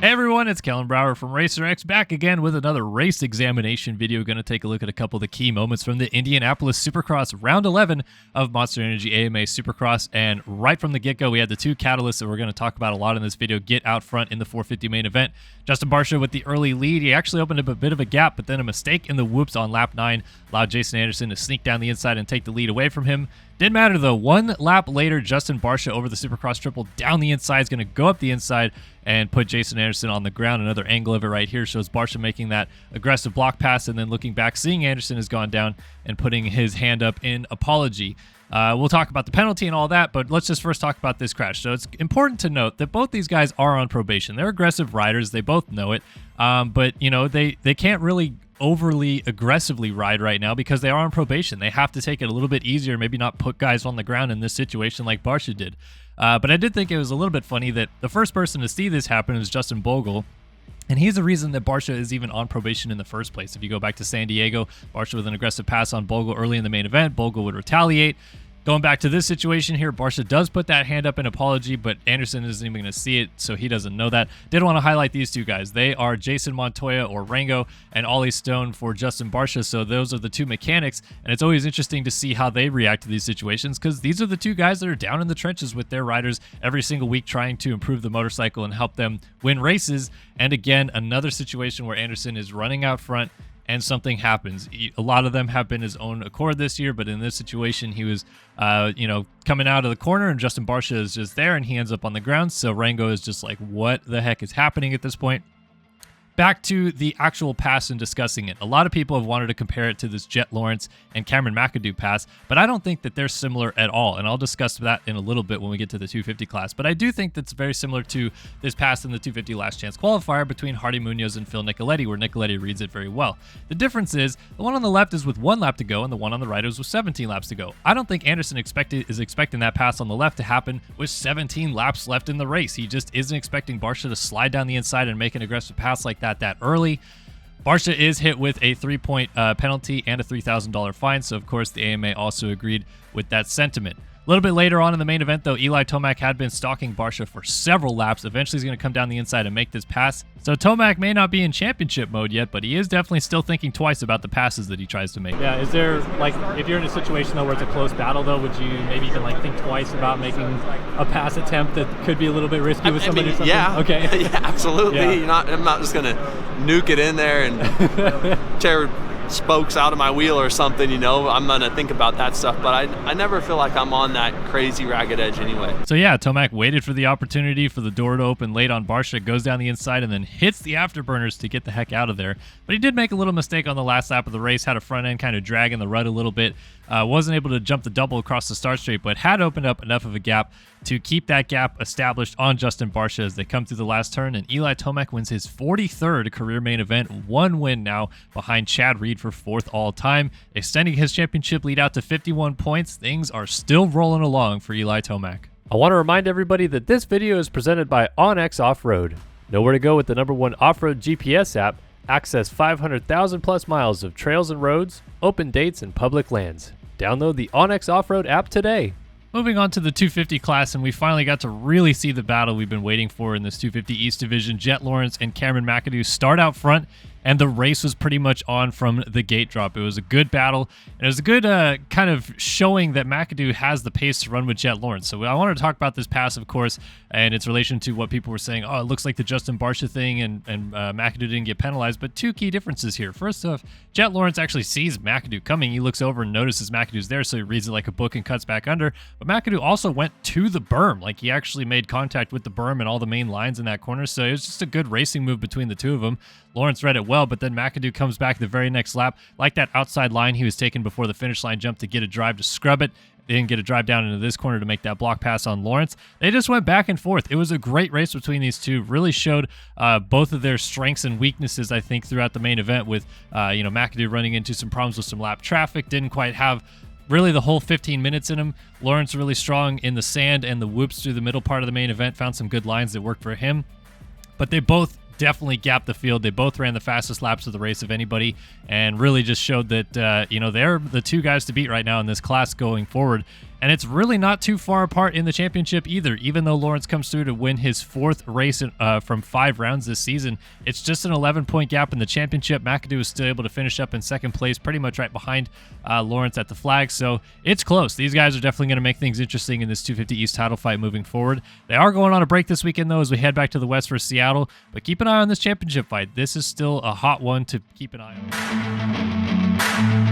Hey everyone, it's Kellen Brower from RacerX back again with another race examination video. Going to take a look at a couple of the key moments from the Indianapolis Supercross Round 11 of Monster Energy AMA Supercross. And right from the get-go, we had the two catalysts that we're going to talk about a lot in this video get out front in the 450 main event. Justin Barcia with the early lead. He actually opened up a bit of a gap, but then a mistake in the whoops on lap 9 allowed Jason Anderson to sneak down the inside and take the lead away from him. Didn't matter though. One lap later, Justin Barcia over the Supercross triple down the inside is going to go up the inside and put Jason Anderson on the ground. Another angle of it right here shows Barcia making that aggressive block pass and then looking back, seeing Anderson has gone down and putting his hand up in apology. We'll talk about the penalty and all that, but let's just first talk about this crash. So it's important to note that both these guys are on probation. They're aggressive riders. They both know it, but you know they can't really overly aggressively ride right now because they are on probation. They have to take it a little bit easier, maybe not put guys on the ground in this situation like Barcia did. But I did think it was a little bit funny that the first person to see this happen was Justin Bogle. And he's the reason that Barcia is even on probation in the first place. If you go back to San Diego, Barcia with an aggressive pass on Bogle early in the main event, Bogle would retaliate. Going back to this situation here, Barcia does put that hand up in apology, but Anderson isn't even going to see it, so he doesn't know that. Did want to highlight these two guys. They are Jason Montoya or Rango and Ollie Stone for Justin Barcia, so those are the two mechanics, and it's always interesting to see how they react to these situations because these are the two guys that are down in the trenches with their riders every single week trying to improve the motorcycle and help them win races. And again, another situation where Anderson is running out front and something happens. A lot of them have been his own accord this year, but in this situation, he was, coming out of the corner, and Justin Barcia is just there, and he ends up on the ground. So Rango is just like, what the heck is happening at this point? Back to the actual pass and discussing it. A lot of people have wanted to compare it to this Jett Lawrence and Cameron McAdoo pass, but I don't think that they're similar at all, and I'll discuss that in a little bit when we get to the 250 class. But I do think that's very similar to this pass in the 250 last chance qualifier between Hardy Munoz and Phil Nicoletti, where Nicoletti reads it very well. The difference is the one on the left is with 1 lap to go, and the one on the right is with 17 laps to go. I don't think Anderson is expecting that pass on the left to happen with 17 laps left in the race. He just isn't expecting Barcia to slide down the inside and make an aggressive pass like that early. Barcia is hit with a 3-point penalty and a $3,000 fine, so of course the AMA also agreed with that sentiment. A little bit later on in the main event, though, Eli Tomac had been stalking Barcia for several laps. Eventually, he's going to come down the inside and make this pass. So Tomac may not be in championship mode yet, but he is definitely still thinking twice about the passes that he tries to make. Yeah, is there, like, if you're in a situation, though, where it's a close battle, though, would you maybe even, like, think twice about making a pass attempt that could be a little bit risky with somebody or something? Yeah. Okay. Yeah, absolutely. Yeah. I'm not just going to nuke it in there and tear spokes out of my wheel or something, I'm gonna think about that stuff, but I never feel like I'm on that crazy ragged edge anyway. So yeah, Tomac waited for the opportunity for the door to open late on Barcia, goes down the inside and then hits the afterburners to get the heck out of there. But he did make a little mistake on the last lap of the race, had a front end kind of drag in the rut a little bit, wasn't able to jump the double across the start straight, but had opened up enough of a gap to keep that gap established on Justin Barcia as they come through the last turn, and Eli Tomac wins his 43rd career main event, 1 win now behind Chad Reed for 4th all-time, extending his championship lead out to 51 points. Things are still rolling along for Eli Tomac. I want to remind everybody that this video is presented by OnX Off-Road. Know where to go with the #1 off-road GPS app, access 500,000 plus miles of trails and roads, open dates, and public lands. Download the OnX Off-Road app today. Moving on to the 250 class, and we finally got to really see the battle we've been waiting for in this 250 East Division. Jett Lawrence and Cameron McAdoo start out front, and the race was pretty much on from the gate drop. It was a good battle, and it was a good kind of showing that McAdoo has the pace to run with Jett Lawrence. So I wanted to talk about this pass, of course, and its relation to what people were saying. Oh, it looks like the Justin Barcia thing, and McAdoo didn't get penalized. But two key differences here. First off, Jett Lawrence actually sees McAdoo coming. He looks over and notices McAdoo's there, so he reads it like a book and cuts back under. But McAdoo also went to the berm. Like, he actually made contact with the berm and all the main lines in that corner. So it was just a good racing move between the two of them. Lawrence read it well, but then McAdoo comes back the very next lap, like that outside line he was taking before the finish line jump to get a drive to scrub it. They didn't get a drive down into this corner to make that block pass on Lawrence. They just went back and forth. It was a great race between these two. Really showed both of their strengths and weaknesses, I think, throughout the main event with, McAdoo running into some problems with some lap traffic. Didn't quite have really the whole 15 minutes in him. Lawrence really strong in the sand and the whoops through the middle part of the main event. Found some good lines that worked for him. But they both definitely gapped the field. They both ran the fastest laps of the race of anybody and really just showed that, they're the two guys to beat right now in this class going forward. And it's really not too far apart in the championship either. Even though Lawrence comes through to win his 4th race from 5 rounds this season, it's just an 11-point gap in the championship. McAdoo is still able to finish up in 2nd place, pretty much right behind Lawrence at the flag. So it's close. These guys are definitely going to make things interesting in this 250 East title fight moving forward. They are going on a break this weekend, though, as we head back to the West for Seattle. But keep an eye on this championship fight. This is still a hot one to keep an eye on.